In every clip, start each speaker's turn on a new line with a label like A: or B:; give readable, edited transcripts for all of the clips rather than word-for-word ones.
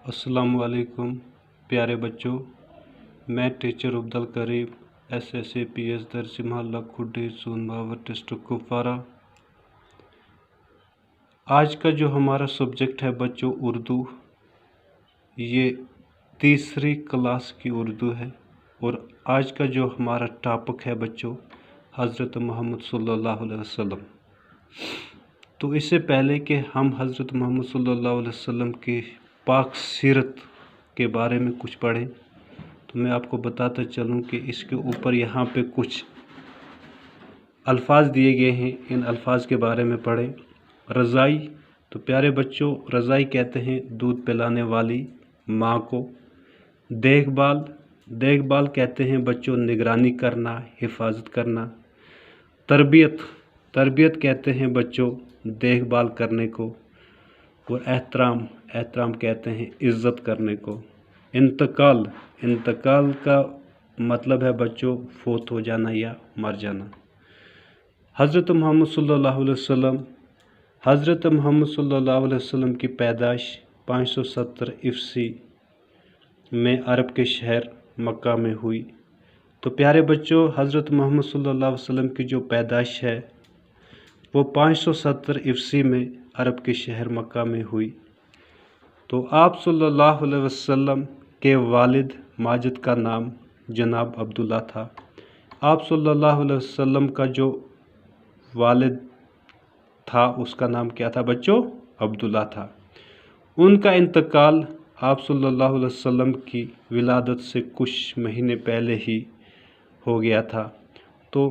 A: अस्सलाम वालेकुम प्यारे बच्चों, मैं टीचर अब्दुल करीम SSAPS दरसी महल्ला खुडी सोनभावर डिस्ट्रिक्ट कुपवारा। आज का जो हमारा सब्जेक्ट है बच्चों उर्दू, ये तीसरी क्लास की उर्दू है और आज का जो हमारा टॉपिक है बच्चों हज़रत मोहम्मद सल्लल्लाहु अलैहि वसल्लम। तो इससे पहले कि हम हज़रत मोहम्मद सल्लल्लाहु अलैहि वसल्लम की पाक सीरत के बारे में कुछ पढ़ें, तो मैं आपको बताता चलूं कि इसके ऊपर यहाँ पे कुछ अल्फाज दिए गए हैं, इन अल्फाज के बारे में पढ़ें। रज़ाई, तो प्यारे बच्चों रज़ाई कहते हैं दूध पिलाने वाली माँ को। देखभाल, देखभाल कहते हैं बच्चों निगरानी करना, हिफाजत करना। तरबियत, तरबियत कहते हैं बच्चों देखभाल करने को। और एहतराम, एहतराम कहते हैं इज़्ज़त करने को। इंतकाल, इंतकाल का मतलब है बच्चों फोत हो जाना या मर जाना। हज़रत मोहम्मद सल्लल्लाहु अलैहि वसल्लम, हज़रत मोहम्मद सल्लल्लाहु अलैहि वसल्लम की पैदाइश 570 ईस्वी में अरब के शहर मक्का में हुई। तो प्यारे बच्चों हज़रत मोहम्मद सल्लल्लाहु अलैहि वसल्लम की जो पैदाइश है वो 570 ईस्वी में अरब के शहर मक्का में हुई। तो आप सल्लल्लाहु अलैहि वसल्लम के वालिद माजिद का नाम जनाब अब्दुल्ला था। आप सल्लल्लाहु अलैहि वसल्लम का जो वालिद था उसका नाम क्या था बच्चों? अब्दुल्ला था। उनका इंतकाल आप सल्लल्लाहु अलैहि वसल्लम की विलादत से कुछ महीने पहले ही हो गया था। तो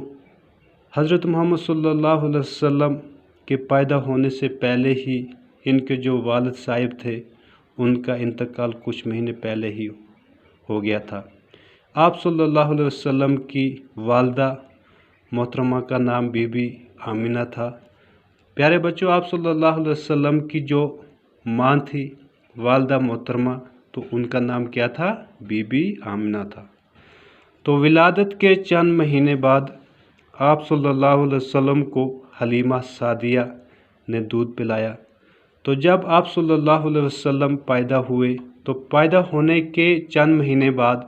A: हज़रत मोहम्मद सल्लल्लाहु अलैहि वसल्लम के पैदा होने से पहले ही इनके जो वालिद साहिब थे उनका इंतकाल कुछ महीने पहले ही हो गया था। आप सल्लल्लाहु अलैहि वसल्लम की वालदा मोहतरमा का नाम बीबी आमिना था। प्यारे बच्चों आप सल्लल्लाहु अलैहि वसल्लम की जो माँ थी वालदा मोहतरमा, तो उनका नाम क्या था? बीबी आमिना था। तो विलादत के चंद महीने बाद आप सल्लल्लाहु अलैहि वसल्लम को हलीमा सादिया ने दूध पिलाया। तो जब आप सल्लल्लाहु अलैहि वसल्लम पैदा हुए तो पैदा होने के चंद महीने बाद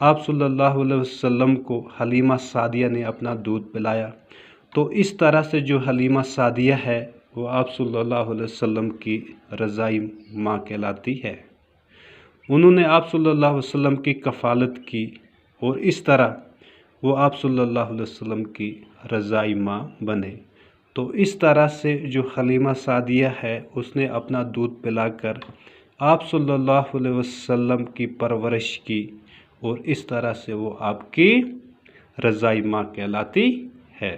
A: आप सल्लल्लाहु अलैहि वसल्लम को हलीमा सादिया ने अपना दूध पिलाया। तो इस तरह से जो हलीमा सादिया है वो आप सल्लल्लाहु अलैहि वसल्लम की रज़ाई माँ कहलाती है। उन्होंने आप सल्लल्लाहु अलैहि वसल्लम की कफ़ालत की और इस तरह वो आप सल्लल्लाहु अलैहि वसल्लम की रज़ाई माँ बने। तो इस तरह से जो हलीमा सादिया है उसने अपना दूध पिलाकर आप सल्लल्लाहु अलैहि वसल्लम की परवरिश की और इस तरह से वो आपकी रज़ाई माँ कहलाती है।